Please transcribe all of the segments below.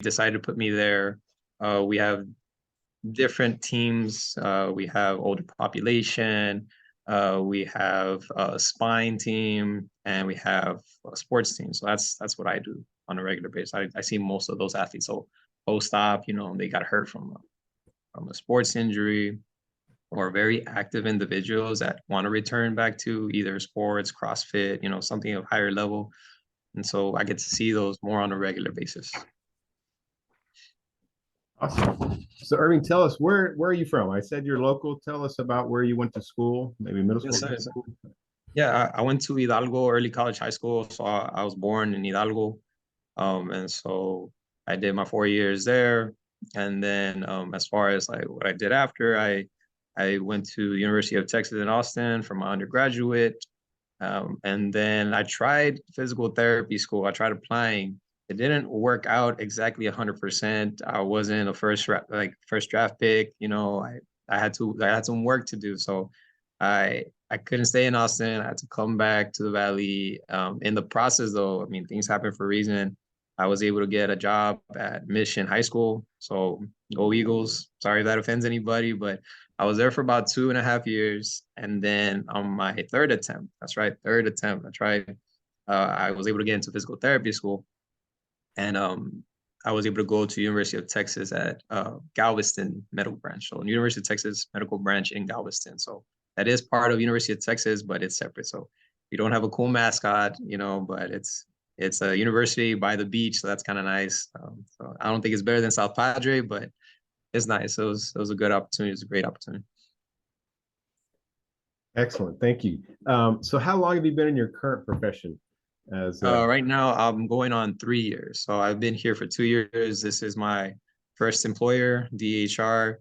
decided to put me there. We have different teams. We have older population. We have a spine team, and we have a sports team. So that's what I do on a regular basis. I see most of those athletes. So post-op, they got hurt from a sports injury, or very active individuals that want to return back to either sports, CrossFit, something of higher level. And so I get to see those more on a regular basis. Awesome. So Irving, tell us, where are you from? I said you're local. Tell us about where you went to school, maybe middle school. Yes, sir. Yeah, I went to Hidalgo, early college, high school. So I was born in Hidalgo. And so I did my 4 years there. And then as far as like what I did after, I went to the University of Texas in Austin for my undergraduate. And then I tried physical therapy school. I tried applying. It didn't work out exactly 100%. I wasn't a first draft pick. I had some work to do. So I couldn't stay in Austin. I had to come back to the Valley. In the process, though, I mean, things happen for a reason. I was able to get a job at Mission High School. So go Eagles. Sorry if that offends anybody, but I was there for about 2.5 years. And then on my third attempt, I tried, I was able to get into physical therapy school. And I was able to go to University of Texas at Galveston Medical Branch. So University of Texas Medical Branch in Galveston. So that is part of University of Texas, but it's separate. So we don't have a cool mascot, but it's a university by the beach, so that's kind of nice. So I don't think it's better than South Padre, but it's nice. It was a good opportunity. It was a great opportunity. Excellent, thank you. So how long have you been in your current profession? Right now, I'm going on 3 years. So I've been here for 2 years. This is my first employer, DHR.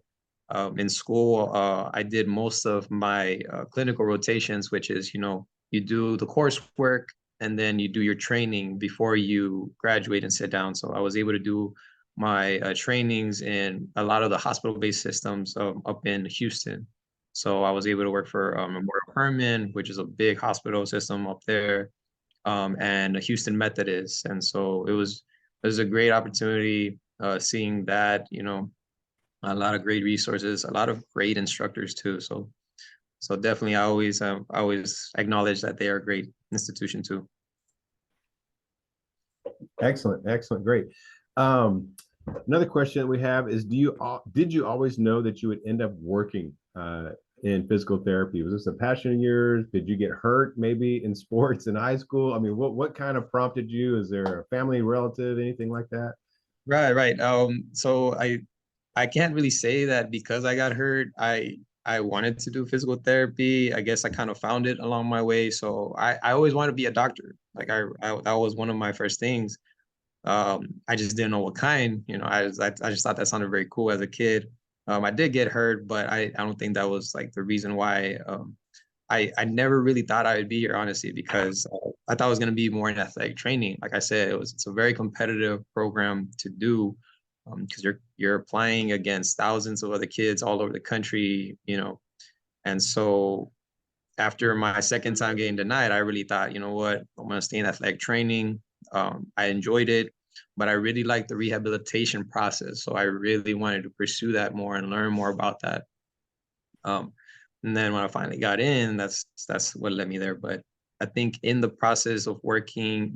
In school, I did most of my clinical rotations, which is, you do the coursework and then you do your training before you graduate and sit down. So I was able to do my trainings in a lot of the hospital-based systems up in Houston. So I was able to work for Memorial Hermann, which is a big hospital system up there, and Houston Methodist. And so it was a great opportunity seeing that, a lot of great resources, a lot of great instructors too. So definitely I always acknowledge that they are a great institution too. Excellent, great. Another question we have is, did you always know that you would end up working in physical therapy? Was this a passion of yours? Did you get hurt maybe in sports in high school? I mean, what kind of prompted you? Is there a family relative, anything like that? Right. So I can't really say that because I got hurt, I wanted to do physical therapy. I guess I kind of found it along my way. So I always wanted to be a doctor. Like that was one of my first things. I just didn't know what kind. I just thought that sounded very cool as a kid. I did get hurt, but I don't think that was like the reason why. I never really thought I would be here, honestly, because I thought it was going to be more in athletic training. Like I said, it's a very competitive program to do, because you're applying against thousands of other kids all over the country, and so after my second time getting denied, I really thought, you know what, I'm going to stay in athletic training. I enjoyed it, but I really liked the rehabilitation process. So I really wanted to pursue that more and learn more about that. And then when I finally got in, that's what led me there. But I think in the process of working,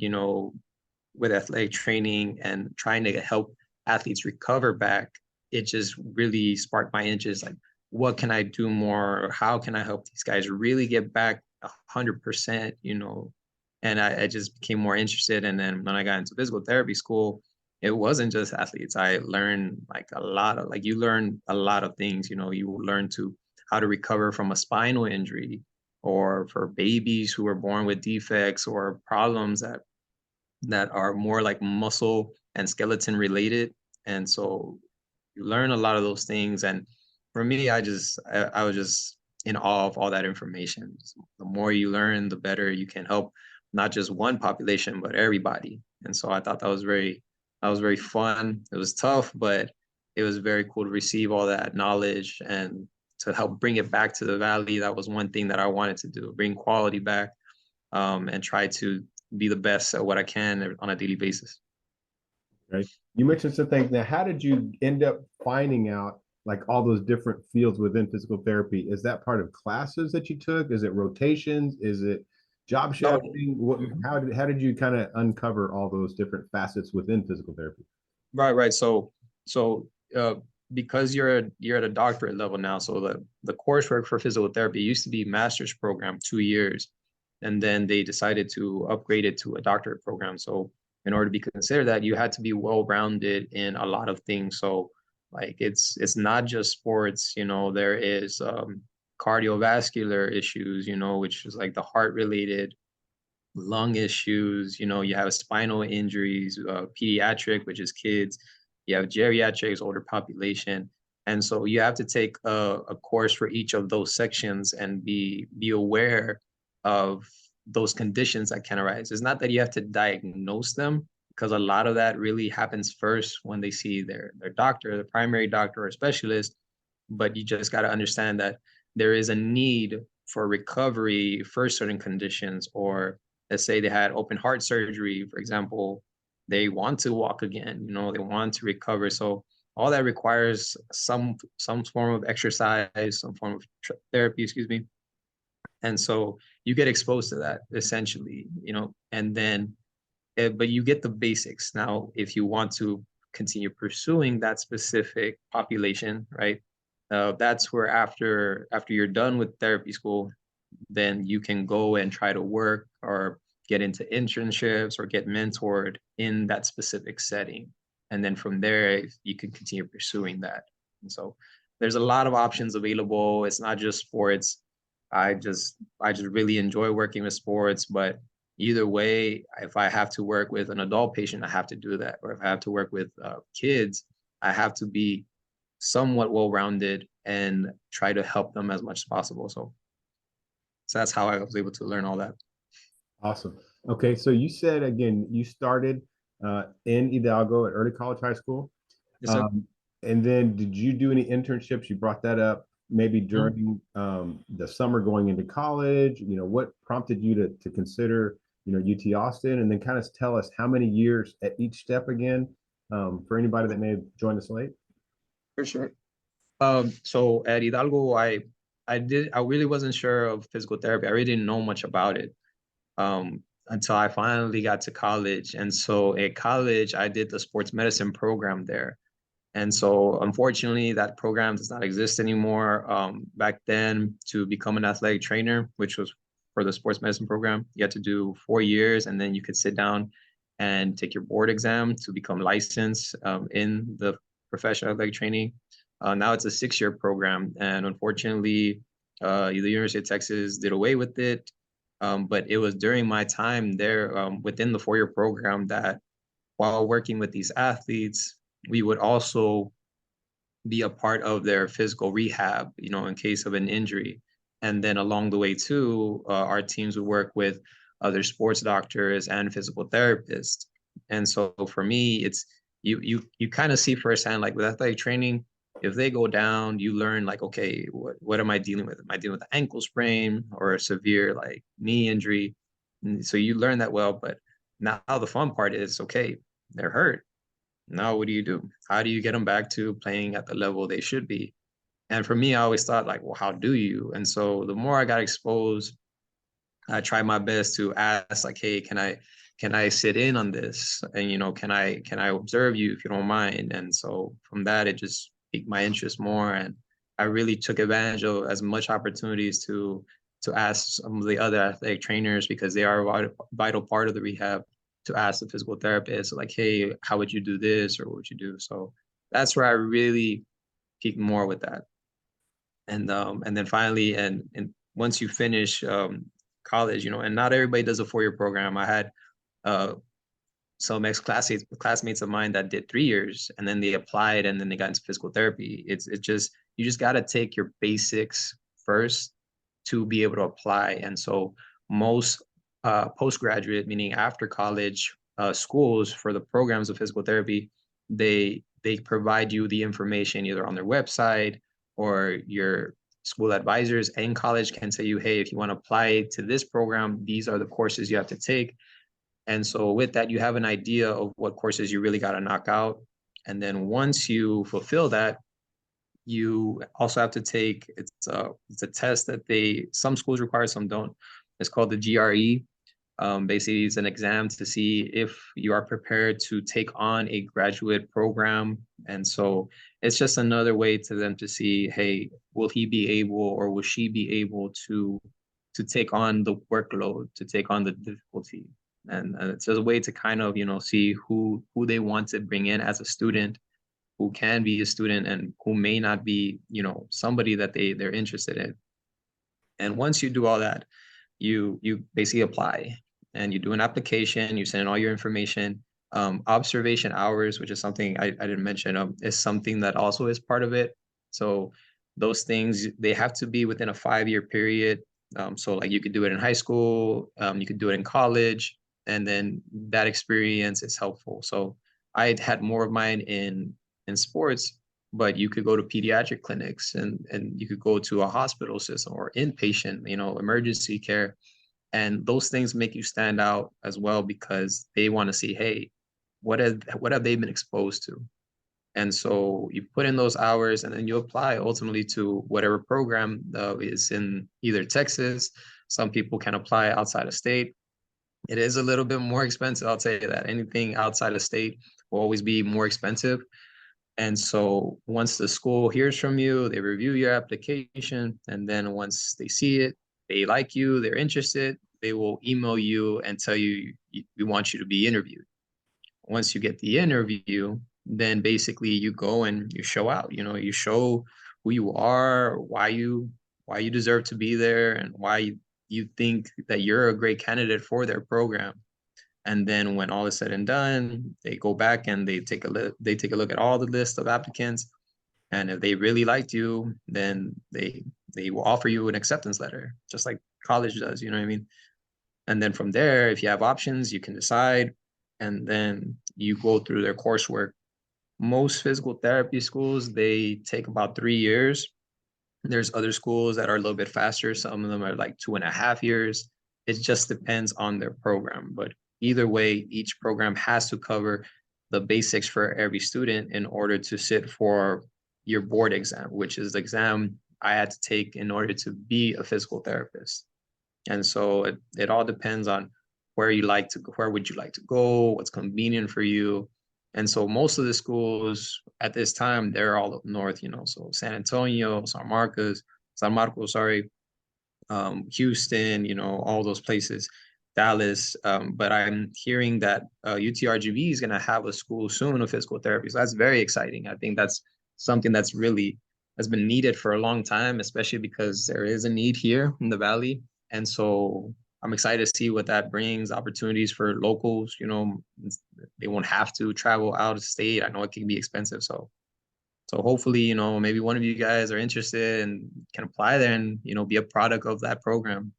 with athletic training and trying to help athletes recover back, it just really sparked my interest. Like, what can I do more? How can I help these guys really get back 100%, And I just became more interested. And then when I got into physical therapy school, it wasn't just athletes. I learned you learn a lot of things. You learn how to recover from a spinal injury, or for babies who are born with defects or problems that are more like muscle and skeleton related. And so you learn a lot of those things. And for me, I was just in awe of all that information. The more you learn, the better you can help not just one population, but everybody. And so I thought that was very fun. It was tough, but it was very cool to receive all that knowledge and to help bring it back to the Valley. That was one thing that I wanted to do, bring quality back, and try to be the best at what I can on a daily basis. Right. You mentioned some things. Now, how did you end up finding out like all those different fields within physical therapy? Is that part of classes that you took? Is it rotations? Is it job No. shadowing? What, Mhm. how did you kind of uncover all those different facets within physical therapy? Right, right. So because you're at a doctorate level now, so the coursework for physical therapy used to be master's program, 2 years, and then they decided to upgrade it to a doctorate program. So in order to be considered that, you had to be well-rounded in a lot of things. So like it's not just sports, there is cardiovascular issues, which is like the heart related, lung issues, you have spinal injuries, pediatric, which is kids, you have geriatrics, older population. And so you have to take a course for each of those sections and be aware of those conditions that can arise. It's not that you have to diagnose them, because a lot of that really happens first when they see their doctor, the primary doctor or specialist. But you just got to understand that there is a need for recovery for certain conditions, or let's say they had open heart surgery, for example, they want to walk again, they want to recover. So all that requires some form of exercise, some form of therapy, excuse me. And so you get exposed to that essentially, and then but you get the basics. Now, if you want to continue pursuing that specific population, right? That's where after you're done with therapy school, then you can go and try to work or get into internships or get mentored in that specific setting. And then from there, you can continue pursuing that. And so there's a lot of options available. It's not just sports. I just really enjoy working with sports, but either way, if I have to work with an adult patient, I have to do that. Or if I have to work with kids, I have to be somewhat well-rounded and try to help them as much as possible. So that's how I was able to learn all that. Awesome. Okay, so you said again you started in Hidalgo at early college high school. Yes, sir. Um, and then did you do any internships? You brought that up maybe Mhm. during the summer going into college. What prompted you to consider, UT Austin? And then kind of tell us how many years at each step again, for anybody that may have joined us late. For sure. So at Hidalgo, I really wasn't sure of physical therapy. I really didn't know much about it until I finally got to college. And so at college, I did the sports medicine program there. And so unfortunately, that program does not exist anymore. Back then, to become an athletic trainer, which was for the sports medicine program, you had to do 4 years, and then you could sit down and take your board exam to become licensed in the professional athletic training. Now it's a 6-year program, and unfortunately, the University of Texas did away with it. But it was during my time there, within the 4-year program, that while working with these athletes, we would also be a part of their physical rehab, in case of an injury. And then along the way too, our teams would work with other sports doctors and physical therapists. And so for me, it's you kind of see firsthand, like with athletic training, if they go down, you learn like, okay, what am I dealing with? Am I dealing with an ankle sprain or a severe like knee injury? And so you learn that well, but now the fun part is, okay, they're hurt. Now what do you do? How do you get them back to playing at the level they should be? And for me, I always thought like, well, how do you? And so the more I got exposed, I tried my best to ask like, hey, can I sit in on this? And can I observe you if you don't mind? And so from that, it just piqued my interest more, and I really took advantage of as much opportunities to ask some of the other athletic trainers, because they are a vital part of the rehab, to ask the physical therapist like, hey, how would you do this, or what would you do? So that's where I really peaked more with that. And then finally, and once you finish college, and not everybody does a 4-year program. I had uh, some classmates of mine that did 3 years, and then they applied, and then they got into physical therapy. It's just, you just got to take your basics first to be able to apply. And so most postgraduate, meaning after college, schools for the programs of physical therapy, they provide you the information either on their website, or your school advisors in college can tell you, hey, if you want to apply to this program, these are the courses you have to take. And so with that, you have an idea of what courses you really got to knock out. And then once you fulfill that, you also have to take, it's a test that some schools require, some don't. It's called the GRE. Basically, it's an exam to see if you are prepared to take on a graduate program. And so it's just another way to them to see, hey, will he be able or will she be able to take on the workload, to take on the difficulty. And it's just a way to kind of, see who they want to bring in as a student, who can be a student and who may not be, somebody that they're interested in. And once you do all that, you basically apply and you do an application, you send in all your information. Observation hours, which is something I didn't mention, is something that also is part of it. So those things, they have to be within a 5-year period. So like you could do it in high school, you could do it in college, and then that experience is helpful. So I had more of mine in sports, but you could go to pediatric clinics and you could go to a hospital system or inpatient, emergency care. And those things make you stand out as well because they want to see, hey, what have they been exposed to? And so you put in those hours and then you apply ultimately to whatever program is in either Texas. Some people can apply outside of state. It is a little bit more expensive. I'll tell you that anything outside of state will always be more expensive. And so once the school hears from you, they review your application. And then once they see it, they like you, they're interested, they will email you and tell you, we want you to be interviewed. Once you get the interview, then basically you go and you show out, you show who you are, why you deserve to be there, and why you think that you're a great candidate for their program. And then when all is said and done, they go back and they take a look at all the list of applicants. And if they really liked you, then they will offer you an acceptance letter, just like college does, you know what I mean? And then from there, if you have options, you can decide. And then you go through their coursework. Most physical therapy schools, they take about 3 years. There's other schools that are a little bit faster. Some of them are like 2.5 years. It just depends on their program. But either way, each program has to cover the basics for every student in order to sit for your board exam, which is the exam I had to take in order to be a physical therapist. And so it all depends on where would you like to go, what's convenient for you. And so most of the schools at this time, they're all up north, so San Antonio, San Marcos, sorry, Houston, all those places, Dallas. But I'm hearing that UTRGV is going to have a school soon of physical therapy. So that's very exciting. I think that's something has been needed for a long time, especially because there is a need here in the Valley. And so I'm excited to see what that brings, opportunities for locals. They won't have to travel out of state. I know it can be expensive. So hopefully, maybe one of you guys are interested and can apply there and, be a product of that program.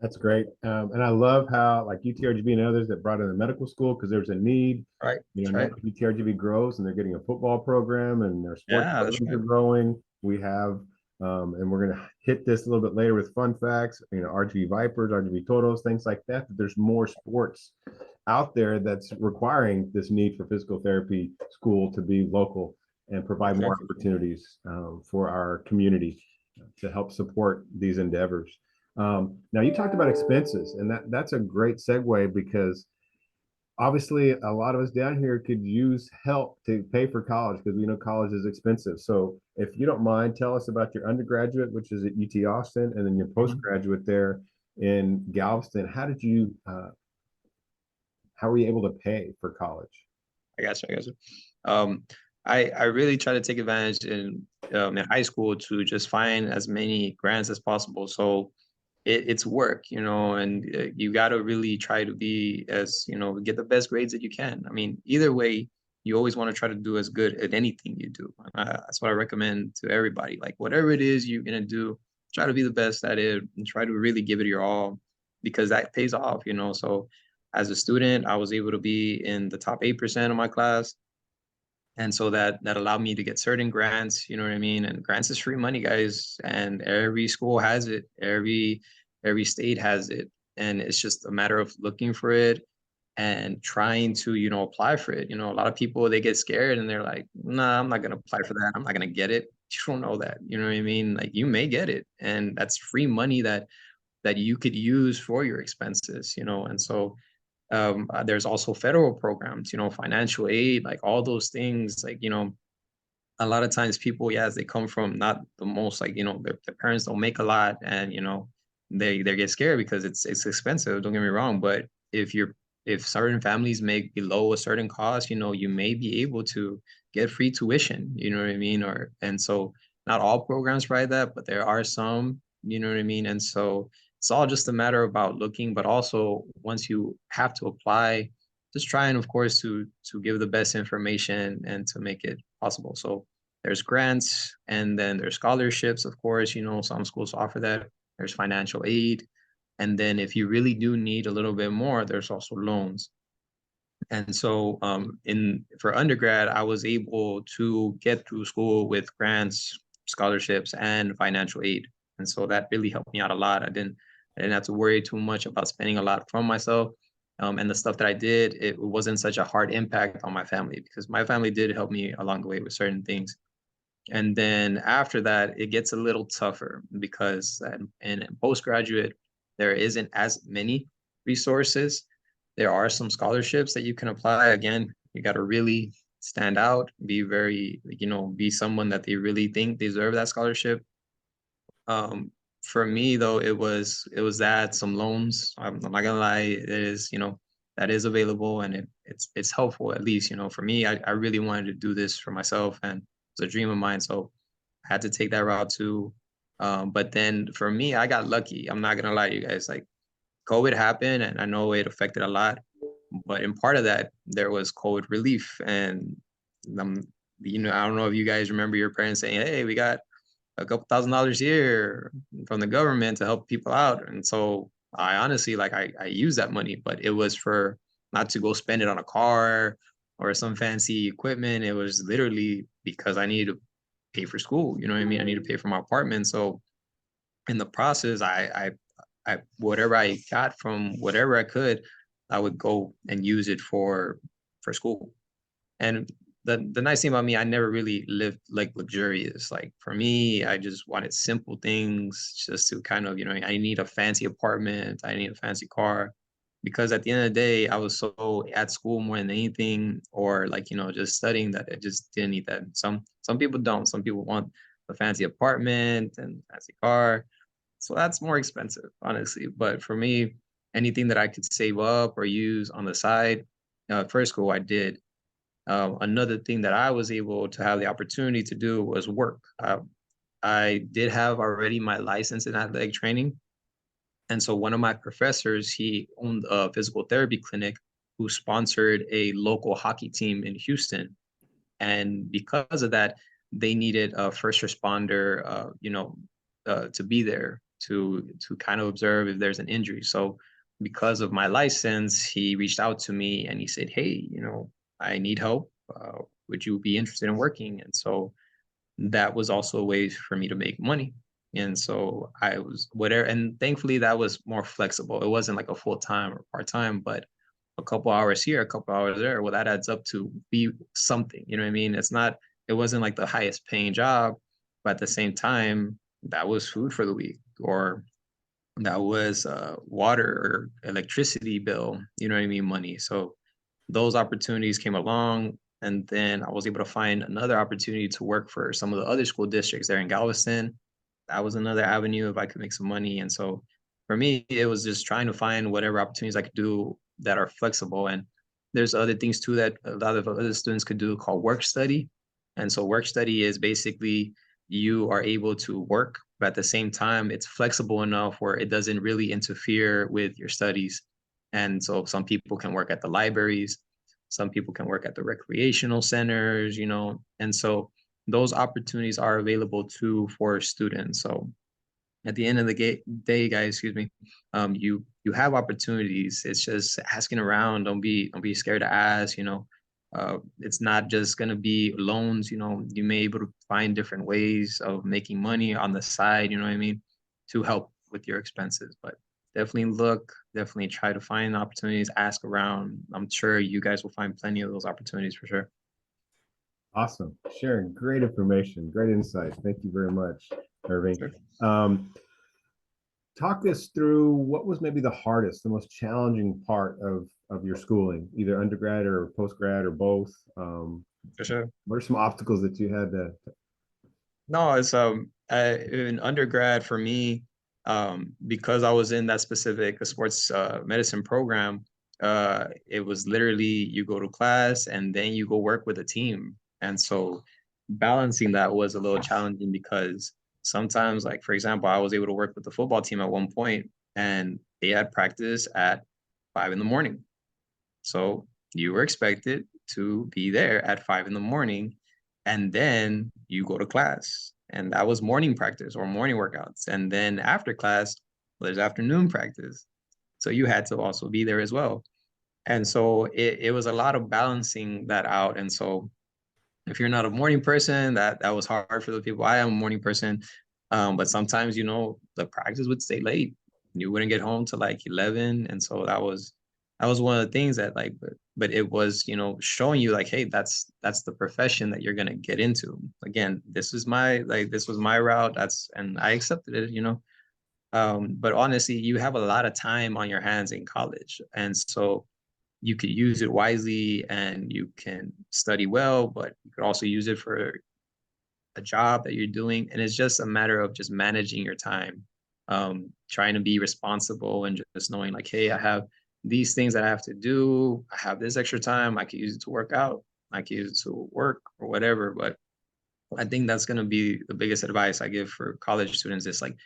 That's great. And I love how like UTRGB and others that brought in the medical school because there's a need. Right. Now Right. UTRGB grows and they're getting a football program and their sports Yeah, that's programs right. are growing. We have, and we're going to hit this a little bit later with fun facts, RGB Vipers, RGB Totos, things like that. There's more sports out there that's requiring this need for physical therapy school to be local and provide more opportunities for our community to help support these endeavors. Now you talked about expenses, and that's a great segue because obviously a lot of us down here could use help to pay for college because we know college is expensive. So if you don't mind, tell us about your undergraduate, which is at UT Austin, and then your postgraduate there in Galveston. How were you able to pay for college? I got you. I really try to take advantage in high school to just find as many grants as possible. So it's work, and you got to really try to be get the best grades that you can. I mean, either way, you always want to try to do as good at anything you do. That's what I recommend to everybody. Like whatever it is you're gonna do, try to be the best at it and try to really give it your all because that pays off. So as a student, I was able to be in the top 8% of my class. And so that allowed me to get certain grants, you know what I mean? And grants is free money, guys. And every school has it. every state has it, and it's just a matter of looking for it and trying to, apply for it. A lot of people, they get scared and they're like, nah, I'm not going to apply for that. I'm not going to get it. You don't know that. You know what I mean? Like, you may get it, and that's free money that you could use for your expenses, and so there's also federal programs, financial aid, like all those things, like, a lot of times people, yes, they come from not the most, like, their parents don't make a lot, and they get scared because it's expensive, don't get me wrong, but if certain families make below a certain cost, you may be able to get free tuition, you know what I mean? And so not all programs provide that, but there are some, you know what I mean? And so it's all just a matter about looking, but also once you have to apply, just trying, of course, to give the best information and to make it possible. So there's grants, and then there's scholarships, of course, some schools offer that. There's financial aid. And then if you really do need a little bit more, there's also loans. And so in for undergrad, I was able to get through school with grants, scholarships, and financial aid. And so that really helped me out a lot. I didn't have to worry too much about spending a lot from myself. And the stuff that I did, it wasn't such a hard impact on my family, because my family did help me along the way with certain things. And then after that, it gets a little tougher because in postgraduate, there isn't as many resources. There are some scholarships that you can apply. Again, you got to really stand out, be very, be someone that they really think deserve that scholarship. For me though, it was that some loans. I'm not gonna lie, it is, that is available, and it's helpful, at least, for me. I really wanted to do this for myself, and it's a dream of mine. So I had to take that route too. But then for me, I got lucky. I'm not gonna lie to you guys. Like, COVID happened, and I know it affected a lot, but in part of that, there was COVID relief. And um, I don't know if you guys remember your parents saying, "Hey, we got a couple $1,000s here from the government to help people out." And so I honestly, like, I used that money, but it was for not to go spend it on a car or some fancy equipment. It was literally because I needed to pay for school. You know what I mean? I need to pay for my apartment. So in the process, I whatever I got from whatever I could, I would go and use it for school. And the nice thing about me, I never really lived like luxurious. Like, for me, I just wanted simple things, just to kind of, I need a fancy apartment, I need a fancy car. Because at the end of the day, I was so at school more than anything, or like, just studying, that I just didn't need that. Some people don't. Some people want a fancy apartment and fancy car. So that's more expensive, honestly. But for me, anything that I could save up or use on the side, first school I did. Another thing that I was able to have the opportunity to do was work. I did have already my license in athletic training. And so one of my professors, he owned a physical therapy clinic who sponsored a local hockey team in Houston. And because of that, they needed a first responder, to be there to kind of observe if there's an injury. So because of my license, he reached out to me and he said, "Hey, I need help. Would you be interested in working?" And so that was also a way for me to make money. And so I was whatever, and thankfully that was more flexible. It wasn't like a full time or part time, but a couple hours here, a couple hours there. Well, that adds up to be something. You know what I mean? It wasn't like the highest paying job, but at the same time, that was food for the week, or that was water or electricity bill. You know what I mean? Money. So those opportunities came along, and then I was able to find another opportunity to work for some of the other school districts there in Galveston. That was another avenue if I could make some money. And so for me, it was just trying to find whatever opportunities I could do that are flexible. And there's other things too that a lot of other students could do, called work study. And so work study is basically you are able to work, but at the same time, it's flexible enough where it doesn't really interfere with your studies. And so some people can work at the libraries, some people can work at the recreational centers, and so those opportunities are available too for students. So at the end of the day, guys, excuse me, you have opportunities. It's just asking around. Don't be scared to ask. It's not just gonna be loans. You may be able to find different ways of making money on the side. You know what I mean, to help with your expenses. But definitely try to find opportunities, ask around. I'm sure you guys will find plenty of those opportunities for sure. Awesome. Sharing great information, great insights. Thank you very much, Irving. Sure. Talk us through what was maybe the hardest, the most challenging part of your schooling, either undergrad or postgrad or both. For sure. What are some obstacles that you had to? No, it's in undergrad for me, because I was in that specific sports medicine program. It was literally you go to class and then you go work with a team, and so balancing that was a little challenging because sometimes, like for example, I was able to work with the football team at one point, and they had practice at 5 in the morning. So you were expected to be there at 5 in the morning, and then you go to class. And that was morning practice or morning workouts. And then after class, there's afternoon practice. So you had to also be there as well. And so it was a lot of balancing that out. And so if you're not a morning person, that was hard for the people. I am a morning person, but sometimes the practice would stay late. You wouldn't get home till like 11, and so that was one of the things that like, but it was showing you like, hey, that's the profession that you're gonna get into. Again, this was my route. And I accepted it. But honestly, you have a lot of time on your hands in college, and so you could use it wisely and you can study well, but you could also use it for a job that you're doing. And it's just a matter of just managing your time, trying to be responsible and just knowing like, hey, I have these things that I have to do. I have this extra time. I could use it to work out. I could use it to work or whatever. But I think that's going to be the biggest advice I give for college students. It's like,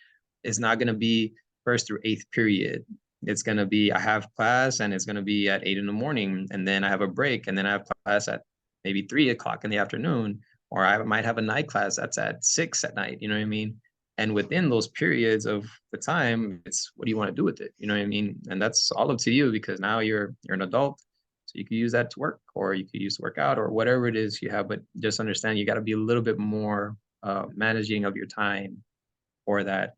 it's not going to be first through eighth period. It's going to be, I have class and it's going to be at 8 in the morning. And then I have a break. And then I have class at maybe 3 o'clock in the afternoon. Or I might have a night class that's at 6 at night. You know what I mean? And within those periods of the time, it's what do you want to do with it? You know what I mean? And that's all up to you because now you're an adult. So you could use that to work or you could use to work out or whatever it is you have. But just understand you got to be a little bit more managing of your time for that.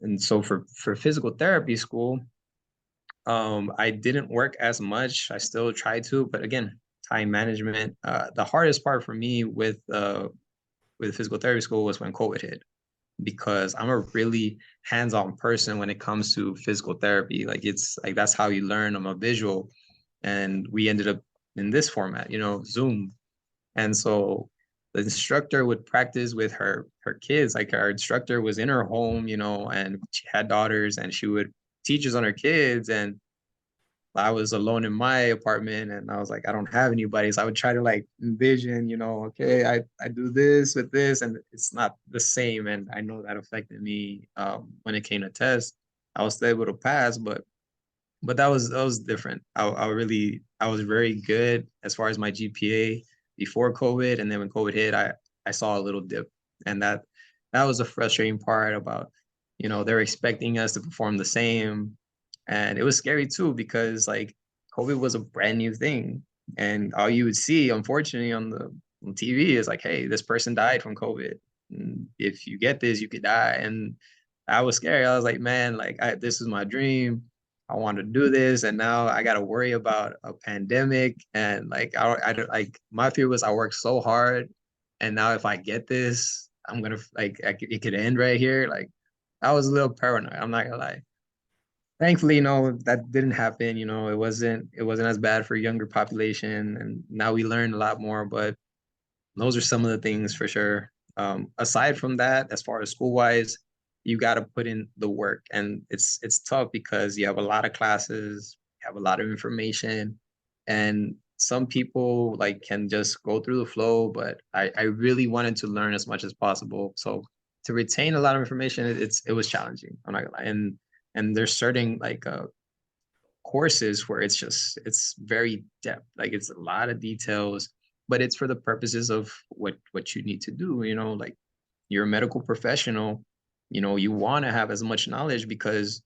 And so for physical therapy school, I didn't work as much. I still try to, but again, time management. The hardest part for me with physical therapy school was when COVID hit, because I'm a really hands-on person when it comes to physical therapy. Like it's like that's how you learn. I'm a visual, and we ended up in this format, Zoom. And so the instructor would practice with her kids. Like our instructor was in her home, and she had daughters, and she would teach us on her kids. And I was alone in my apartment, and I was like, I don't have anybody. So I would try to like envision, okay, I do this with this, and it's not the same. And I know that affected me when it came to tests. I was still able to pass, but that was different. I was very good as far as my GPA before COVID, and then when COVID hit, I saw a little dip, and that was a frustrating part about, they're expecting us to perform the same, and it was scary too because like COVID was a brand new thing, and all you would see, unfortunately, on TV is like, hey, this person died from COVID. And if you get this, you could die, and I was scared. I was like, man, like this is my dream. I want to do this, and now I got to worry about a pandemic. And like, I don't like my fear was I worked so hard, and now if I get this, I'm gonna like it could end right here. Like, I was a little paranoid. I'm not gonna lie. Thankfully, that didn't happen. It wasn't as bad for younger population, and now we learn a lot more. But those are some of the things for sure. Aside from that, as far as school wise, you got to put in the work, and it's tough because you have a lot of classes, you have a lot of information, and some people like can just go through the flow. But I really wanted to learn as much as possible. So to retain a lot of information, it was challenging. I'm not gonna lie. And there's certain like courses where it's very depth, like it's a lot of details, but it's for the purposes of what you need to do. Like you're a medical professional, you want to have as much knowledge because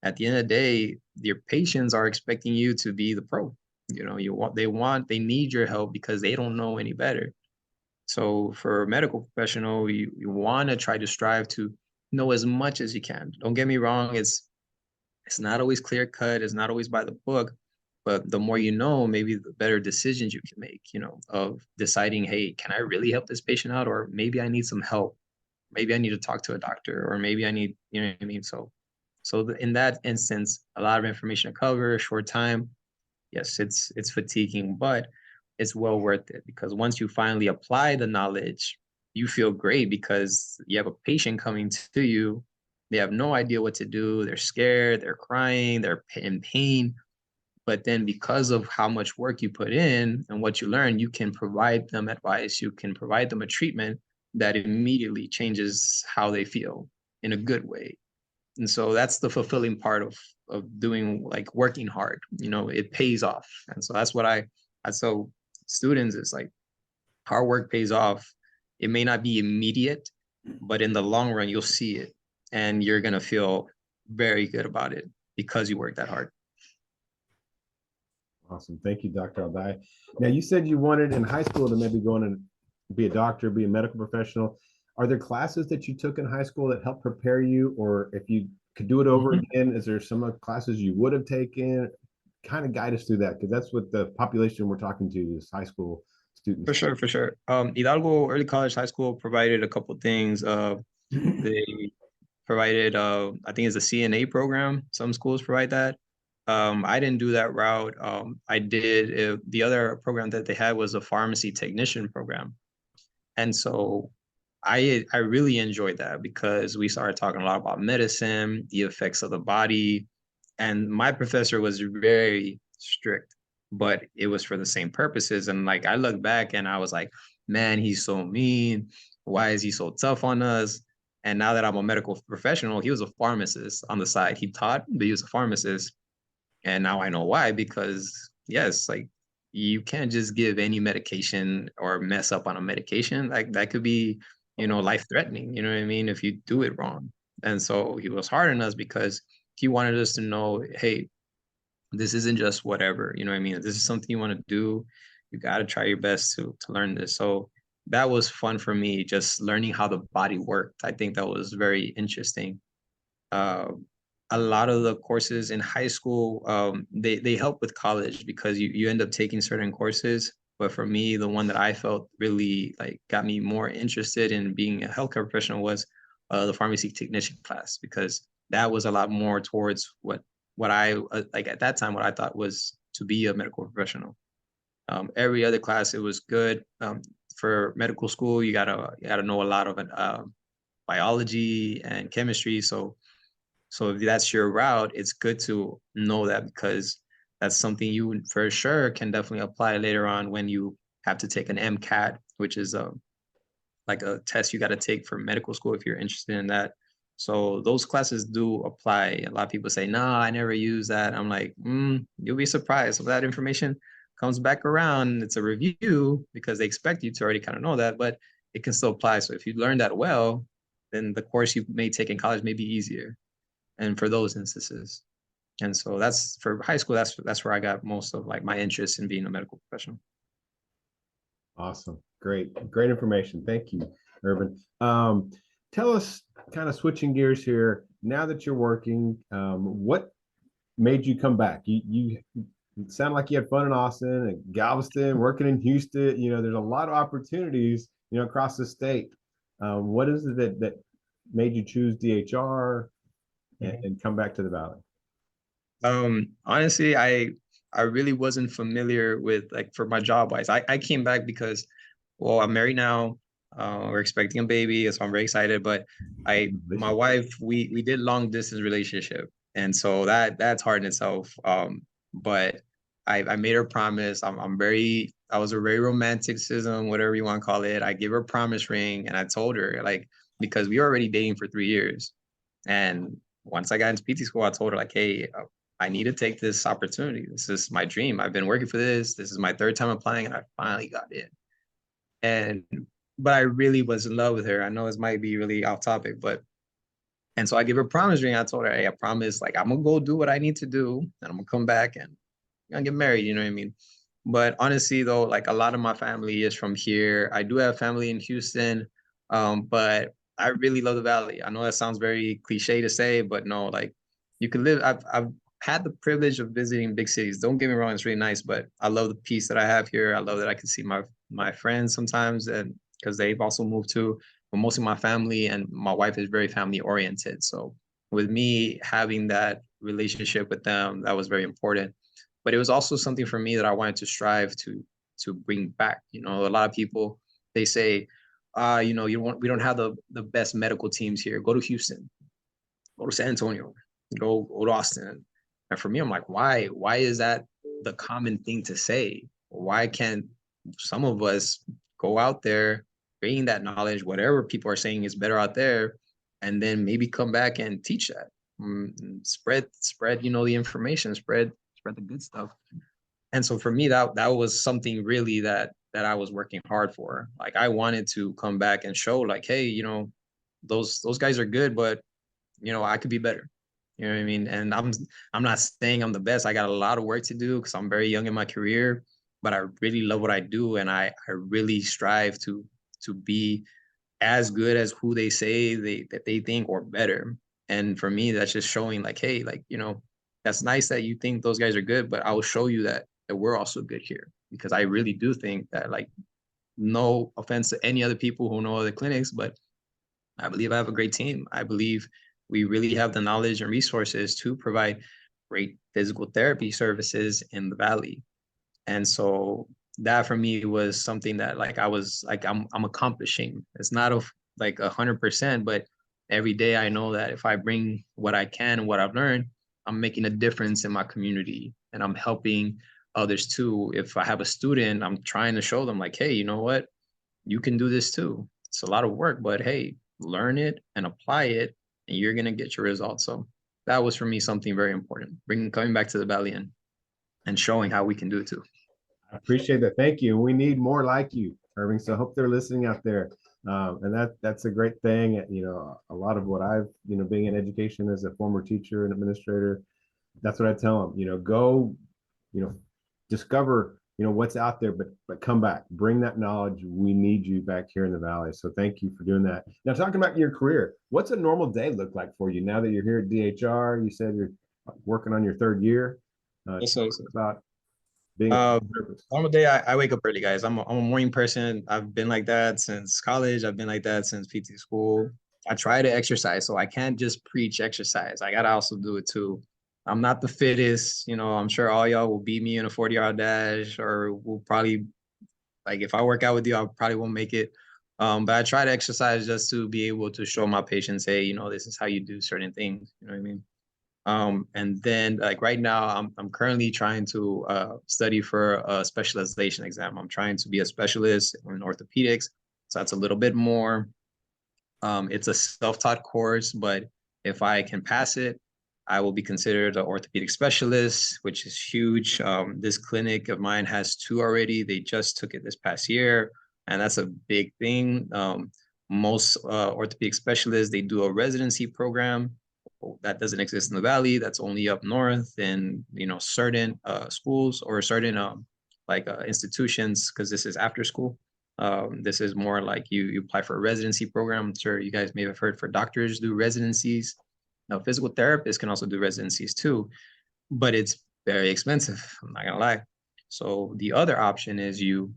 at the end of the day, your patients are expecting you to be the pro. They need your help because they don't know any better. So for a medical professional, you want to try to strive to know as much as you can. Don't get me wrong, it's not always clear cut, it's not always by the book, but the more you know, maybe the better decisions you can make, you know, of deciding, hey, can I really help this patient out? Or maybe I need some help. Maybe I need to talk to a doctor, or maybe I need, you know what I mean? So in that instance, a lot of information to cover, short time. Yes, it's fatiguing, but it's well worth it because once you finally apply the knowledge, you feel great because you have a patient coming to you. They have no idea what to do. They're scared, they're crying, they're in pain. But then because of how much work you put in and what you learn, you can provide them advice. You can provide them a treatment that immediately changes how they feel in a good way. And so that's the fulfilling part of doing, like, working hard. You know, it pays off. And so that's what I tell students is like, hard work pays off. It may not be immediate, but in the long run you'll see it, and you're going to feel very good about it because you worked that hard. Awesome. Thank you, Dr. Aldai. Now, you said you wanted in high school to maybe go on and be a doctor, be a medical professional. Are there classes that you took in high school that helped prepare you? Or if you could do it over again, is there some classes you would have taken? Kind of guide us through that, because that's what the population we're talking to is high school students. For sure, for sure. Hidalgo Early College High School provided a couple things. They provided, I think it's a CNA program. Some schools provide that. I didn't do that route. I did, the other program that they had was a pharmacy technician program. And so I really enjoyed that because we started talking a lot about medicine, the effects of the body. And my professor was very strict, but it was for the same purposes. And like I look back and I was like, man, he's so mean. Why is he so tough on us? And now that I'm a medical professional, he was a pharmacist on the side. He taught, but he was a pharmacist. And now I know why, because yes, like you can't just give any medication or mess up on a medication. Like that could be, you know, life threatening, you know what I mean, if you do it wrong. And so he was hard on us because he wanted us to know, hey, this isn't just whatever, you know what I mean? This is something you want to do. You got to try your best to learn this. So that was fun for me, just learning how the body worked. I think that was very interesting. Uh, a lot of the courses in high school, they help with college because you end up taking certain courses. But for me, the one that I felt really like got me more interested in being a healthcare professional was the pharmacy technician class, because that was a lot more towards what I like at that time, what I thought was to be a medical professional. Every other class, it was good. For medical school, you gotta know a lot of biology and chemistry. So if that's your route, it's good to know that because that's something you for sure can definitely apply later on when you have to take an MCAT, which is like a test you got to take for medical school if you're interested in that. So those classes do apply. A lot of people say, "No, I never use that." I'm like, you'll be surprised if that information comes back around. It's a review because they expect you to already kind of know that, but it can still apply. So if you learn that well, then the course you may take in college may be easier. And for those instances. And so that's for high school, that's where I got most of like my interest in being a medical professional. Awesome. Great information. Thank you, Irvin. Tell us, kind of switching gears here, now that you're working, what made you come back? You sound like you had fun in Austin and Galveston, working in Houston. You know, there's a lot of opportunities, you know, across the state. What is it that made you choose DHR and come back to the Valley? Honestly, I really wasn't familiar with, like, for my job wise. I came back because, well, I'm married now. We're expecting a baby, so I'm very excited. But my wife, we did long distance relationship, and so that's hard in itself. But I made her promise. I was a very romanticism, whatever you want to call it. I gave her a promise ring, and I told her, like, because we were already dating for 3 years, and once I got into PT school, I told her, like, hey, I need to take this opportunity. This is my dream. I've been working for this. This is my third time applying, and I finally got in. And but I really was in love with her. I know this might be really off topic, but and so I gave her a promise ring. I told her, hey, I promise, like, I'm gonna go do what I need to do, and I'm gonna come back and I'm gonna get married. You know what I mean? But honestly, though, like a lot of my family is from here. I do have family in Houston, but I really love the Valley. I know that sounds very cliche to say, but no, like you could live. I've had the privilege of visiting big cities. Don't get me wrong, it's really nice, but I love the peace that I have here. I love that I can see my friends sometimes, and because they've also moved to, but mostly my family, and my wife is very family oriented. So with me having that relationship with them, that was very important. But it was also something for me that I wanted to strive to bring back. You know, a lot of people, they say, you know, we don't have the best medical teams here. Go to Houston, go to San Antonio, go to Austin. And for me, I'm like, why? Why is that the common thing to say? Why can't some of us go out there, bring that knowledge, whatever people are saying is better out there, and then maybe come back and teach that, spread, you know, the information, spread the good stuff. And so for me, that was something really that I was working hard for. Like I wanted to come back and show, like, hey, you know, those guys are good, but you know, I could be better. You know what I mean? And I'm not saying I'm the best. I got a lot of work to do because I'm very young in my career, but I really love what I do, and I really strive to be as good as who they say that they think, or better. And for me, that's just showing, like, hey, like, you know, that's nice that you think those guys are good, but I will show you that we're also good here, because I really do think that, like, no offense to any other people who know other clinics, but I believe I have a great team. I believe we really have the knowledge and resources to provide great physical therapy services in the Valley. And so that for me was something that, like, I was like, I'm accomplishing. It's not of like 100%, but every day I know that if I bring what I can and what I've learned, I'm making a difference in my community, and I'm helping others too. If I have a student, I'm trying to show them, like, hey, you know what? You can do this too. It's a lot of work, but hey, learn it and apply it, and you're gonna get your results. So that was for me something very important. Coming back to the Valley and showing how we can do it too. I appreciate that. Thank you. We need more like you, Irving. So I hope they're listening out there. And that's a great thing. You know, a lot of what I've, you know, being in education as a former teacher and administrator, that's what I tell them. You know, go, you know, discover, you know, what's out there, but come back, bring that knowledge. We need you back here in the Valley. So thank you for doing that. Now, talking about your career, what's a normal day look like for you now that you're here at DHR? You said you're working on your third year. Yes, sir. Yes, sir. About being a Uh, therapist. Normal day, I wake up early, guys. I'm a morning person. I've been like that since college. I've been like that since PT school. I try to exercise, so I can't just preach exercise. I gotta also do it too. I'm not the fittest, you know. I'm sure all y'all will beat me in a 40-yard dash, or will probably, like, if I work out with you, I probably won't make it. But I try to exercise just to be able to show my patients, hey, you know, this is how you do certain things. You know what I mean? And then, like, right now, I'm currently trying to study for a specialization exam. I'm trying to be a specialist in orthopedics, so that's a little bit more. It's a self-taught course, but if I can pass it, I will be considered an orthopedic specialist, which is huge. This clinic of mine has two already. They just took it this past year, and that's a big thing. Most orthopedic specialists, they do a residency program that doesn't exist in the Valley. That's only up north in, you know, certain schools, or certain institutions, because this is after school. This is more like you apply for a residency program. I'm sure you guys may have heard, for doctors do residencies. Now, physical therapists can also do residencies too, but it's very expensive. I'm not gonna lie. So the other option is you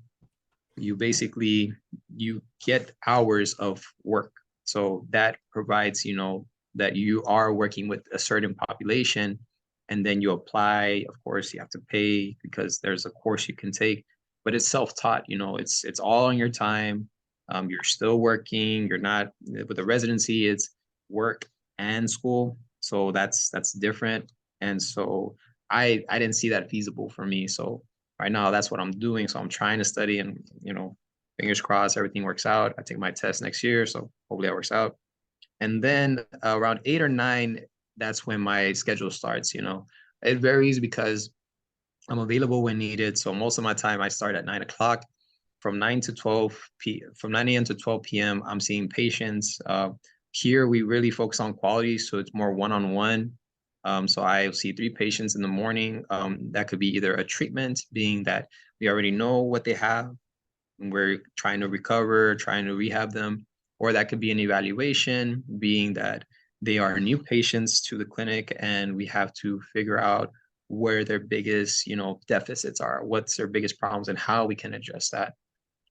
basically you get hours of work. So that provides, you know, that you are working with a certain population, and then you apply. Of course, you have to pay because there's a course you can take, but it's self-taught. You know, it's all on your time. You're still working. You're not with the residency. It's work and school, so that's different. And so I didn't see that feasible for me. So right now, that's what I'm doing. So I'm trying to study, and, you know, fingers crossed everything works out. I take my test next year, so hopefully that works out. And then around 8 or 9, that's when my schedule starts. You know, it varies because I'm available when needed. So most of my time I start at 9 o'clock. From 9 a.m. to 12 p.m. I'm seeing patients. Here we really focus on quality, so it's more one-on-one. So I see 3 patients in the morning. That could be either a treatment, being that we already know what they have, and we're trying to recover, trying to rehab them, or that could be an evaluation, being that they are new patients to the clinic and we have to figure out where their biggest, deficits are, what's their biggest problems and how we can address that.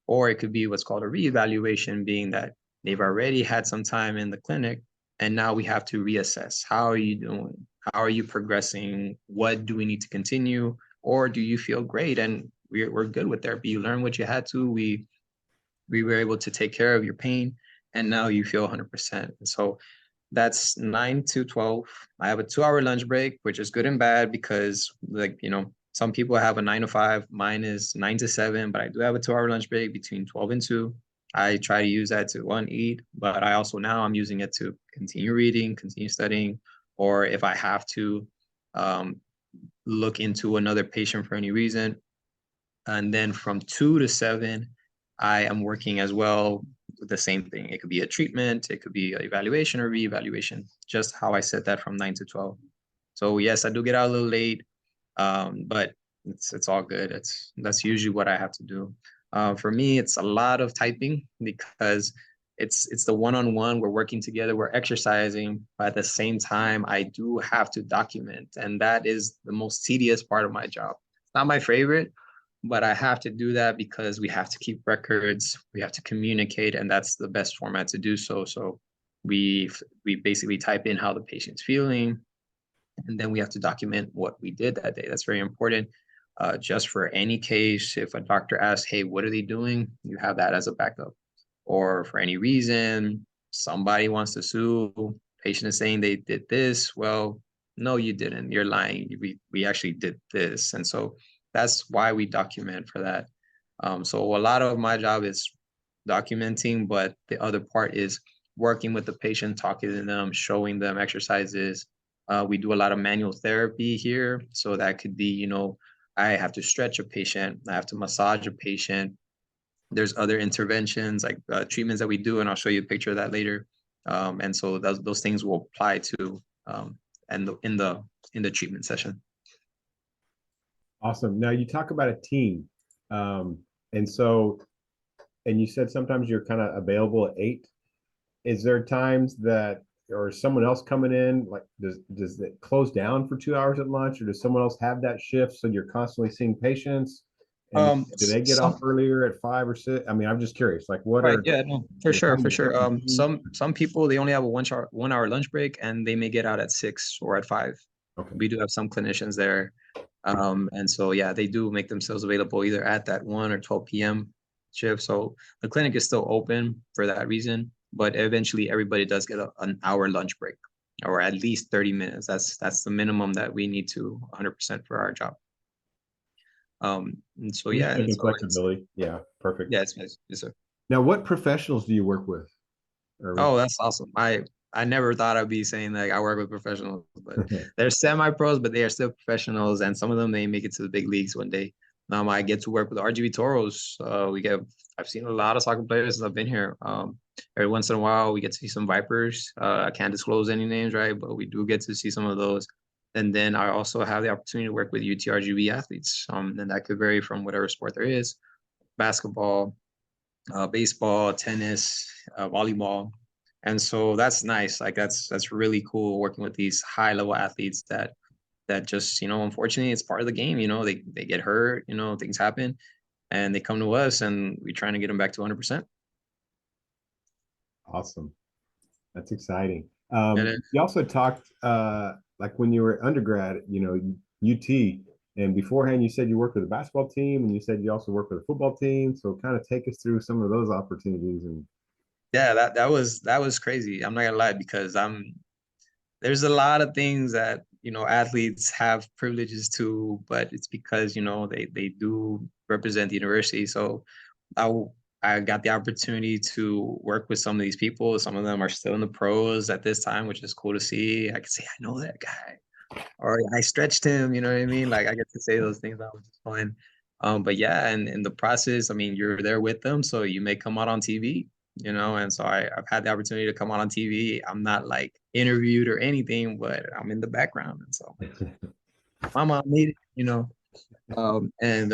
Or it could be what's called a reevaluation, being that they've already had some time in the clinic and now we have to reassess. How are you doing? How are you progressing? What do we need to continue? Or do you feel great and we're good with therapy? You learned what you had to. We were able to take care of your pain and now you feel 100%. And so that's 9 to 12. I have a 2-hour lunch break, which is good and bad because, like, some people have a 9 to 5. Mine is 9 to 7, but I do have a 2-hour lunch break between 12 and 2. I try to use that to one, eat, but I also now I'm using it to continue reading, continue studying, or if I have to look into another patient for any reason. And then from 2 to 7, I am working as well with the same thing. It could be a treatment, it could be an evaluation or reevaluation, just how I said that from 9 to 12. So yes, I do get out a little late, but it's all good. That's usually what I have to do. For me, it's a lot of typing because it's the one-on-one. We're working together, we're exercising, but at the same time, I do have to document, and that is the most tedious part of my job. It's not my favorite, but I have to do that because we have to keep records, we have to communicate, and that's the best format to do so. So we basically type in how the patient's feeling, and then we have to document what we did that day. That's very important. Just for any case, if a doctor asks, hey, what are they doing? You have that as a backup. Or for any reason, somebody wants to sue, patient is saying they did this. Well, no, you didn't. You're lying. We actually did this. And so that's why we document for that. So a lot of my job is documenting, but the other part is working with the patient, talking to them, showing them exercises. We do a lot of manual therapy here. So that could be, I have to stretch a patient, I have to massage a patient. There's other interventions like treatments that we do, and I'll show you a picture of that later. And so those things will apply to and in the treatment session. Awesome. Now you talk about a team, and you said sometimes you're kind of available at 8. Is there times that, or someone else coming in, like does it close down for 2 hours at lunch, or does someone else have that shift so you're constantly seeing patients? And do they get off earlier at 5 or 6? I mean, I'm just curious, like what right, are yeah, no, for sure. Some people, they only have a 1 hour lunch break and they may get out at 6 or at 5. Okay. We do have some clinicians there. And so, yeah, they do make themselves available either at that 1 or 12 p.m. shift. So the clinic is still open for that reason, but eventually everybody does get an hour lunch break or at least 30 minutes. That's the minimum that we need to 100% for our job. And so, yeah. And so flexibility. Yeah, perfect. Yes, yes, sir. Now, what professionals do you work with? Oh, that's awesome. I never thought I'd be saying that I work with professionals, but they're semi-pros, but they are still professionals, and some of them may make it to the big leagues one day. I get to work with RGB Toros. I've seen a lot of soccer players since I've been here. Every once in a while, we get to see some Vipers. I can't disclose any names, right? But we do get to see some of those. And then I also have the opportunity to work with UTRGB athletes, and that could vary from whatever sport there is: basketball, baseball, tennis, volleyball. And so that's nice. Like that's really cool working with these high level athletes that just, unfortunately it's part of the game, they get hurt, things happen and they come to us and we're trying to get them back to 100%. Awesome. That's exciting. And you also talked like when you were undergrad, UT, and beforehand you said you worked with a basketball team and you said you also worked with a football team. So kind of take us through some of those opportunities. And yeah, that was crazy. I'm not gonna lie, because there's a lot of things that athletes have privileges to, but it's because they do represent the university. So I got the opportunity to work with some of these people. Some of them are still in the pros at this time, which is cool to see. I can say I know that guy, or I stretched him. You know what I mean? Like I get to say those things. That was just fun. But yeah, and in the process, I mean, you're there with them, so you may come out on TV. And so I've had the opportunity to come out on TV. I'm not like interviewed or anything, but I'm in the background. And so my mom needed, and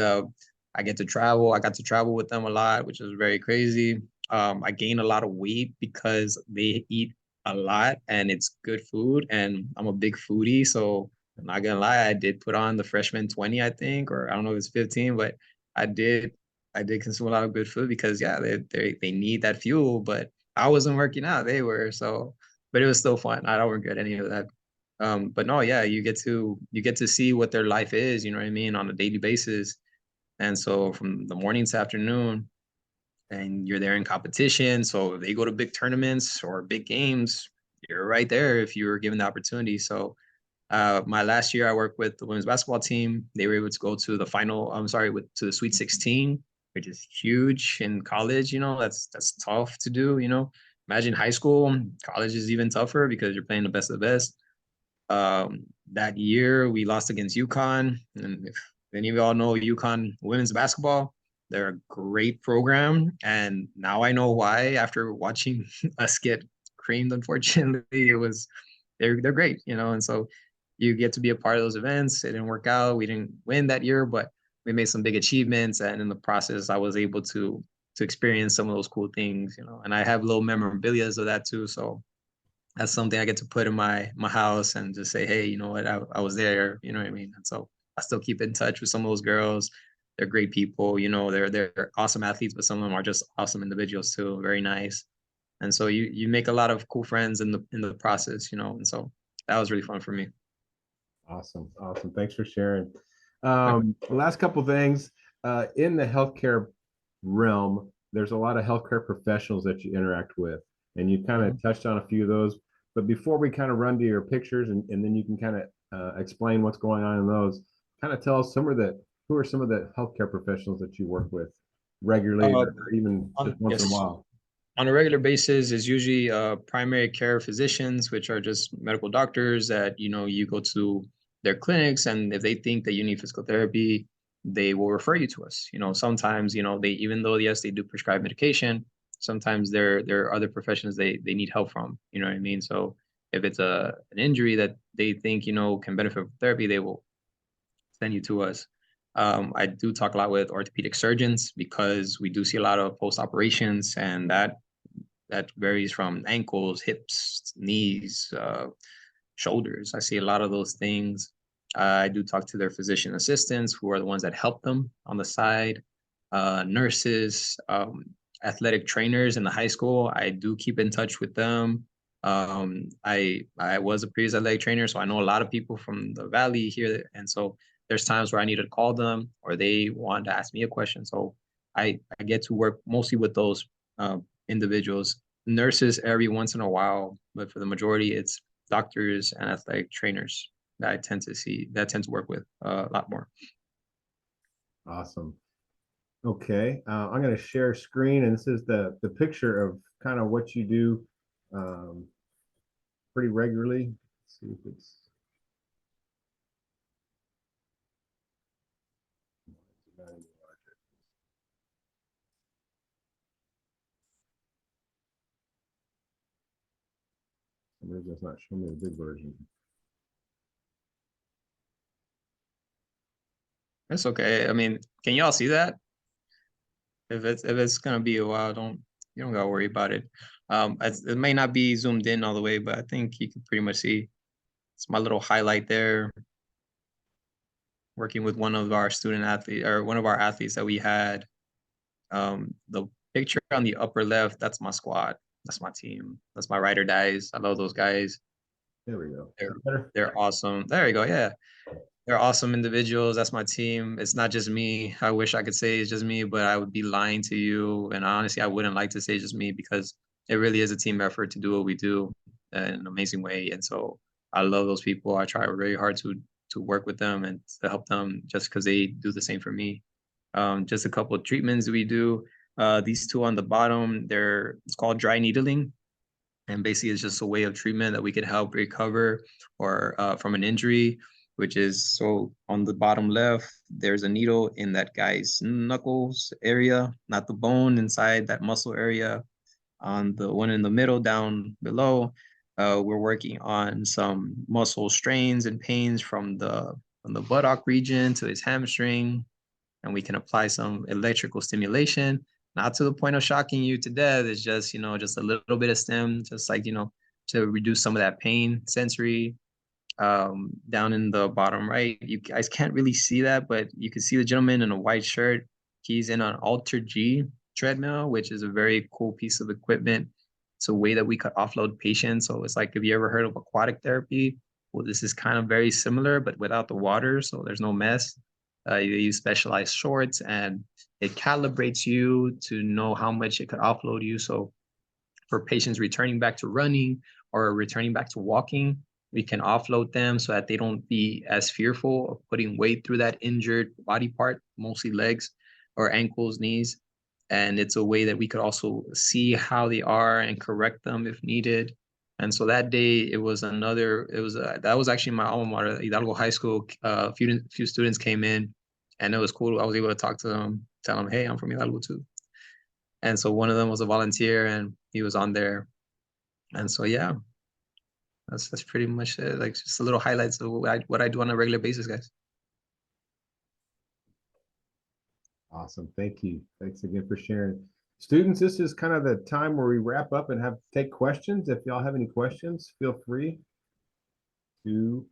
I get to travel. I got to travel with them a lot, which is very crazy. I gained a lot of weight because they eat a lot and it's good food. And I'm a big foodie. So I'm not gonna lie, I did put on the freshman 20, I think, or I don't know if it's 15, but I did consume a lot of good food because yeah, they need that fuel, but I wasn't working out, they were. So but it was still fun. I don't regret any of that. But no, yeah, you get to see what their life is, you know what I mean, on a daily basis. And so from the morning to afternoon, and you're there in competition. So if they go to big tournaments or big games, you're right there if you were given the opportunity. So my last year, I worked with the women's basketball team. They were able to go to the final. I'm sorry, to the Sweet 16, which is huge in college. You know, that's tough to do. You know, imagine high school. College is even tougher because you're playing the best of the best. That year, we lost against UConn, and if any of y'all know UConn women's basketball, they're a great program. And now I know why. After watching us get creamed, unfortunately, it was they're great, you know. And so you get to be a part of those events. It didn't work out. We didn't win that year, but we made some big achievements. And in the process, I was able to experience some of those cool things, you know. And I have little memorabilia of that too. So that's something I get to put in my house and just say, hey, you know what, I was there, you know what I mean? And so I still keep in touch with some of those girls. They're great people, you know, they're awesome athletes, but some of them are just awesome individuals too, very nice. And so you make a lot of cool friends in the process, you know, and so that was really fun for me. Awesome. Awesome. Thanks for sharing. Last couple things. In the healthcare realm, there's a lot of healthcare professionals that you interact with, and you kind of touched on a few of those. But before we kind of run to your pictures, and then you can kind of explain what's going on in those, kind of tell us who are some of the healthcare professionals that you work with regularly, Uh, or even just once in a yes, while. on a regular basis is usually primary care physicians, which are just medical doctors that, you know, you go to their clinics, and if they think that you need physical therapy, they will refer you to us. You know, sometimes, you know, they, even though yes, they do prescribe medication, sometimes there are other professions they need help from. You know what I mean? So if it's an injury that they think, you know, can benefit from therapy, they will send you to us. I do talk a lot with orthopedic surgeons because we do see a lot of post operations, and that varies from ankles, hips, knees, shoulders. I see a lot of those things. I do talk to their physician assistants, who are the ones that help them on the side, nurses, athletic trainers in the high school. I do keep in touch with them. I was a previous athletic trainer, so I know a lot of people from the valley here, and so there's times where I need to call them or they want to ask me a question. So I get to work mostly with those individuals, nurses every once in a while, but for the majority, it's doctors and athletic trainers that I tend to see, that tend to work with a lot more. Awesome. Okay, I'm going to share screen, and this is the picture of kind of what you do pretty regularly. Let's see if it's maybe that's not showing me the big version. It's okay. I mean, can y'all see that? If it's gonna be a while, you don't gotta worry about it. It may not be zoomed in all the way, but I think you can pretty much see it's my little highlight there, working with one of our student athletes or one of our athletes that we had. The picture on the upper left, that's my squad. That's my team. That's my ride or dies. I love those guys. There we go. They're Better. they're awesome. There you go. Yeah. They're awesome individuals. That's my team. It's not just me. I wish I could say it's just me, but I would be lying to you. And honestly, I wouldn't like to say it's just me because it really is a team effort to do what we do in an amazing way. And so I love those people. I try very hard to work with them and to help them just because they do the same for me. Just a couple of treatments we do. These two on the bottom, it's called dry needling. And basically, it's just a way of treatment that we can help recover or from an injury, which is so on the bottom left, there's a needle in that guy's knuckles area, not the bone inside that muscle area. On the one in the middle down below, we're working on some muscle strains and pains from the buttock region to his hamstring, and we can apply some electrical stimulation not to the point of shocking you to death. It's just, just a little bit of stim, just like, to reduce some of that pain sensory. Down in the bottom right, you guys can't really see that, but you can see the gentleman in a white shirt. He's in an Alter G treadmill, which is a very cool piece of equipment. It's a way that we could offload patients. So it's like, if you ever heard of aquatic therapy, well, this is kind of very similar, but without the water, so there's no mess. You use specialized shorts, and it calibrates you to know how much it could offload you. So for patients returning back to running or returning back to walking, we can offload them so that they don't be as fearful of putting weight through that injured body part, mostly legs or ankles, knees. And it's a way that we could also see how they are and correct them if needed. And so that day, that was actually my alma mater, Hidalgo High School. A few students came in, and it was cool. I was able to talk to them, tell them, hey, I'm from Hidalgo too. And so one of them was a volunteer, and he was on there. And so, yeah, that's pretty much it. Like, just a little highlights of what I do on a regular basis, guys. Awesome. Thank you. Thanks again for sharing. Students, this is kind of the time where we wrap up and take questions. If y'all have any questions, feel free to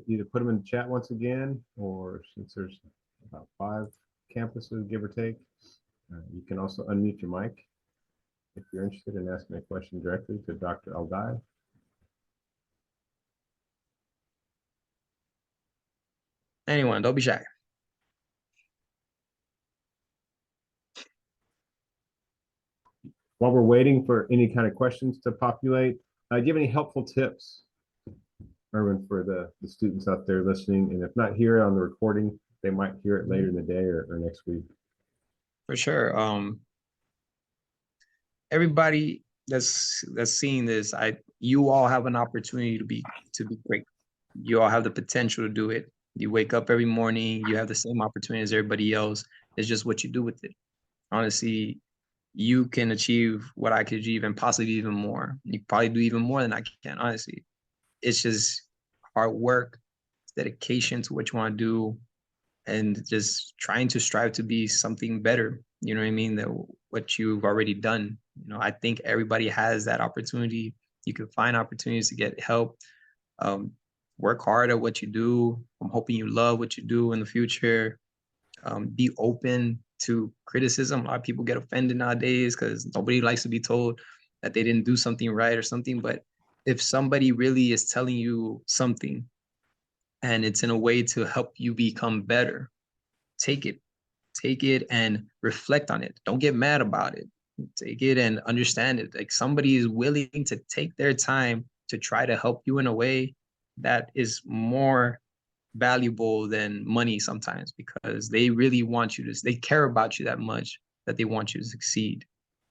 either put them in the chat once again, or since there's about 5 campuses, give or take, you can also unmute your mic if you're interested in asking a question directly to Dr. Aldai. Anyone, don't be shy. While we're waiting for any kind of questions to populate, do you have any helpful tips, Erwin, for the students out there listening? And if not here on the recording, they might hear it later in the day or next week. For sure. Everybody that's seeing this, you all have an opportunity to be great. You all have the potential to do it. You wake up every morning, you have the same opportunity as everybody else. It's just what you do with it. Honestly, you can achieve what I could achieve and possibly even more. You probably do even more than I can, honestly. It's just hard work, dedication to what you want to do, and just trying to strive to be something better. You know what I mean? That what you've already done. I think everybody has that opportunity. You can find opportunities to get help. Work hard at what you do. I'm hoping you love what you do in the future. Be open to criticism. A lot of people get offended nowadays because nobody likes to be told that they didn't do something right or something. But if somebody really is telling you something and it's in a way to help you become better, take it and reflect on it. Don't get mad about it. Take it and understand it. Like, somebody is willing to take their time to try to help you in a way that is more valuable than money sometimes, because they really want you to, they care about you that much that they want you to succeed.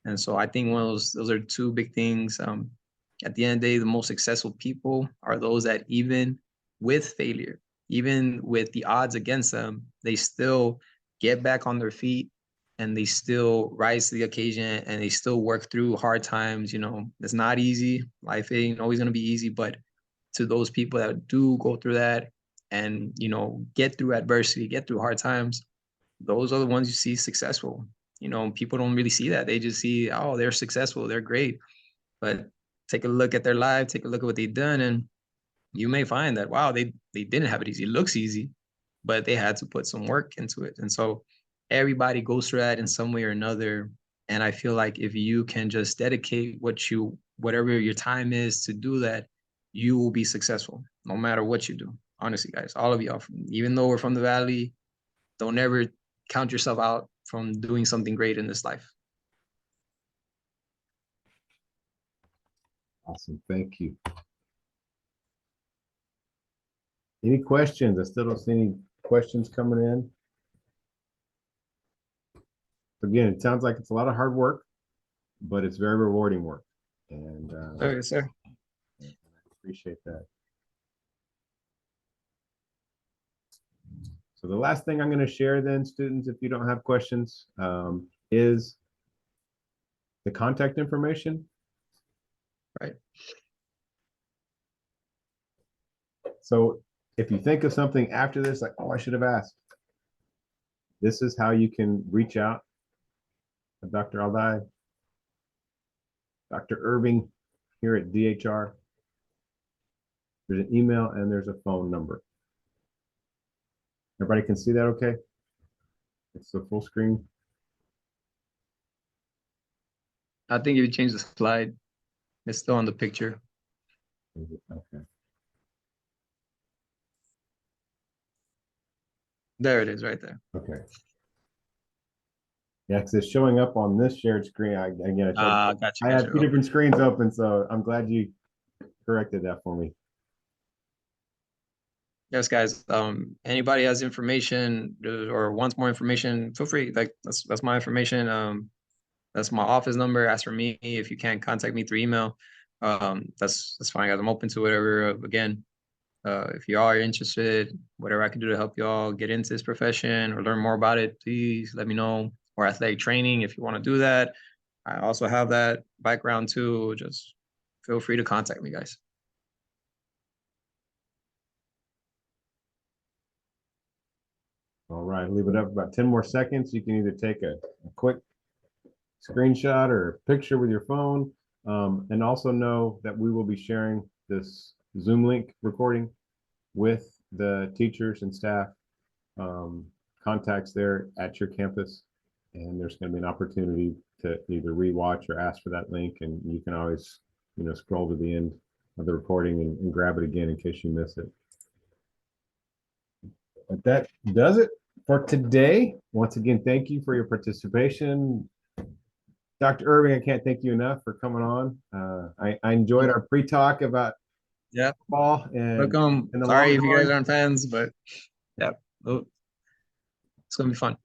And so I think one of those are two big things. At the end of the day, the most successful people are those that, even with failure, even with the odds against them, they still get back on their feet and they still rise to the occasion and they still work through hard times. It's not easy. Life ain't always going to be easy, but to those people that do go through that and, get through adversity, get through hard times, those are the ones you see successful. People don't really see that. They just see, oh, they're successful, they're great. But take a look at their life, take a look at what they've done, and you may find that, wow, they didn't have it easy. It looks easy, but they had to put some work into it. And so everybody goes through that in some way or another. And I feel like if you can just dedicate whatever your time is to do that, you will be successful no matter what you do. Honestly, guys, all of y'all, even though we're from the Valley, don't ever count yourself out from doing something great in this life. Awesome. Thank you. Any questions? I still don't see any questions coming in. Again, it sounds like it's a lot of hard work, but it's very rewarding work. And Okay, sir. I appreciate that. So the last thing I'm going to share then, students, if you don't have questions, is the contact information. Right. So if you think of something after this, like, oh, I should have asked, this is how you can reach out to Dr. Aldai, Dr. Irving here at DHR. There's an email and there's a phone number. Everybody can see that okay? It's the full screen. I think if you change the slide, it's still on the picture. Okay. There it is right there. Okay. Yeah, because it's showing up on this shared screen. I have two different screens open, so I'm glad you corrected that for me. Yes, guys. Anybody has information or wants more information, feel free. Like that's my information. That's my office number. Ask for me. If you can't contact me through email, that's fine, guys. I'm open to whatever. Again, if you are interested, whatever I can do to help y'all get into this profession or learn more about it, please let me know. Or athletic training, if you want to do that. I also have that background too. Just feel free to contact me, guys. All right, leave it up about 10 more seconds. You can either take a quick screenshot or a picture with your phone. And also know that we will be sharing this Zoom link recording with the teachers and staff contacts there at your campus. And there's going to be an opportunity to either rewatch or ask for that link. And you can always, scroll to the end of the recording and grab it again in case you miss it. But that does it for today. Once again, thank you for your participation. Dr. Irving, I can't thank you enough for coming on. I enjoyed our pre-talk about ball and welcome. Sorry if you guys aren't fans, but yeah, it's gonna be fun.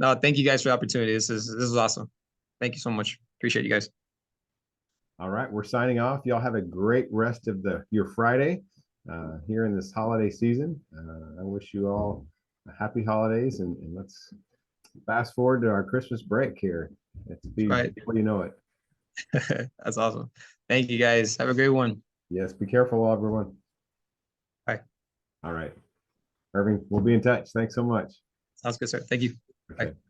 No, thank you guys for the opportunity. This is awesome. Thank you so much. Appreciate you guys. All right, we're signing off. Y'all have a great rest of your Friday here in this holiday season. I wish you all happy holidays, and let's fast forward to our Christmas break here. It's before you know it. That's awesome. Thank you guys. Have a great one. Yes, be careful, everyone. Bye. All right. Irving, we'll be in touch. Thanks so much. Sounds good, sir. Thank you. Okay. Bye.